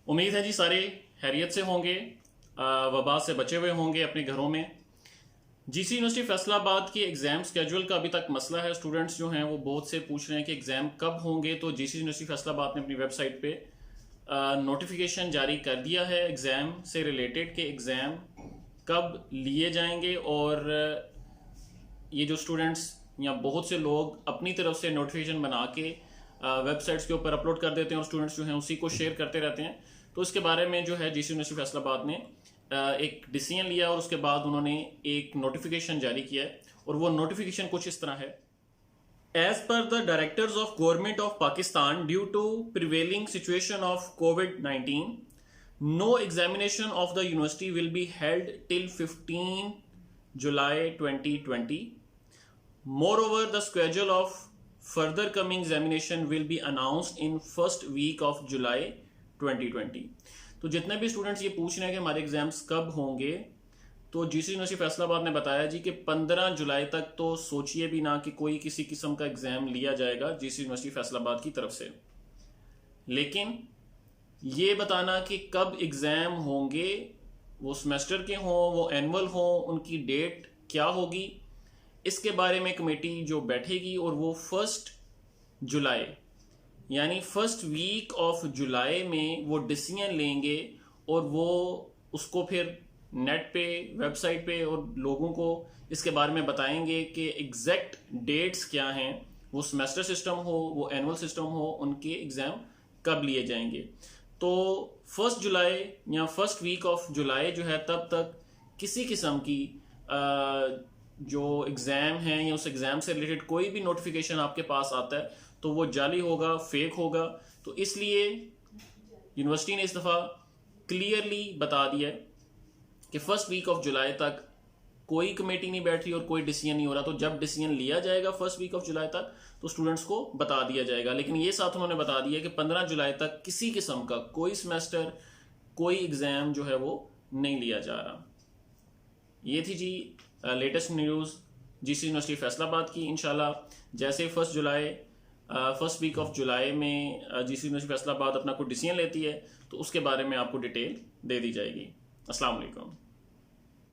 उम्मीद है जी सारे हैरियत से होंगे, वबा से बचे हुए होंगे अपने घरों में। जीसी यूनिवर्सिटी फैसलाबाद की एग्ज़ाम स्केड्यूल का अभी तक मसला है। स्टूडेंट्स जो हैं वो बहुत से पूछ रहे हैं कि एग्ज़ाम कब होंगे। तो जीसी यूनिवर्सिटी फैसलाबाद ने अपनी वेबसाइट पे नोटिफिकेशन जारी कर दिया है एग्ज़ाम से रिलेटेड कि एग्ज़ाम कब लिए जाएंगे। और ये जो स्टूडेंट्स या बहुत से लोग अपनी तरफ से नोटिफिकेशन बना के वेबसाइट्स के ऊपर अपलोड कर देते हैं और स्टूडेंट्स जो हैं उसी को शेयर करते रहते हैं। तो इसके बारे में जो है जीसी यूनिवर्सिटी फैसलाबाद ने एक डिसीजन लिया और उसके बाद उन्होंने एक नोटिफिकेशन जारी किया है। और वो नोटिफिकेशन कुछ इस तरह है। As per the directors of Government of Pakistan, due to prevailing situation of COVID-19, no examination of the university will be held till 15 July 2020. Moreover, the schedule of further coming examination will be announced in first week of July 2020. तो जितने भी students ये पूछ रहे हैं कि हमारे exams कब होंगे, तो जीसी यूनिवर्सिटी फैसलाबाद ने बताया जी कि 15 जुलाई तक तो सोचिए भी ना कि कोई किसी किस्म का एग्जाम लिया जाएगा जीसी यूनिवर्सिटी फैसलाबाद की तरफ से। लेकिन ये बताना कि कब एग्जाम होंगे, वो सेमेस्टर के हों, वो एनुअल हों, उनकी डेट क्या होगी, इसके बारे में कमेटी जो बैठेगी और वो 1 जुलाई यानी फर्स्ट वीक ऑफ जुलाई में वो डिसीजन लेंगे और वो उसको फिर नेट पे, वेबसाइट पे और लोगों को इसके बारे में बताएंगे कि एग्जैक्ट डेट्स क्या हैं। वो सेमेस्टर सिस्टम हो, वो एनुअल सिस्टम हो, उनके एग्ज़ाम कब लिए जाएंगे। तो 1 जुलाई या फर्स्ट वीक ऑफ जुलाई जो है, तब तक किसी किस्म की जो एग्ज़ाम है या उस एग्ज़ाम से रिलेटेड कोई भी नोटिफिकेशन आपके पास आता है तो वो जाली होगा, फेक होगा। तो इसलिए यूनिवर्सिटी ने इस दफ़ा क्लियरली बता दिया है कि फर्स्ट वीक ऑफ जुलाई तक कोई कमेटी नहीं बैठ रही और कोई डिसीजन नहीं हो रहा। तो जब डिसीजन लिया जाएगा फर्स्ट वीक ऑफ जुलाई तक तो स्टूडेंट्स को बता दिया जाएगा। लेकिन ये साथ उन्होंने बता दिया कि 15 जुलाई तक किसी किस्म का कोई सेमेस्टर, कोई एग्ज़ाम जो है वो नहीं लिया जा रहा। ये थी जी latest news GC university Faisalabad की। इंशाल्लाह जैसे फर्स्ट वीक ऑफ जुलाई में जीसी यूनिवर्सिटी फैसलाबाद अपना कोई डिसीजन लेती है तो उसके बारे में आपको डिटेल दे दी जाएगी। अस्सलाम वालेकुम।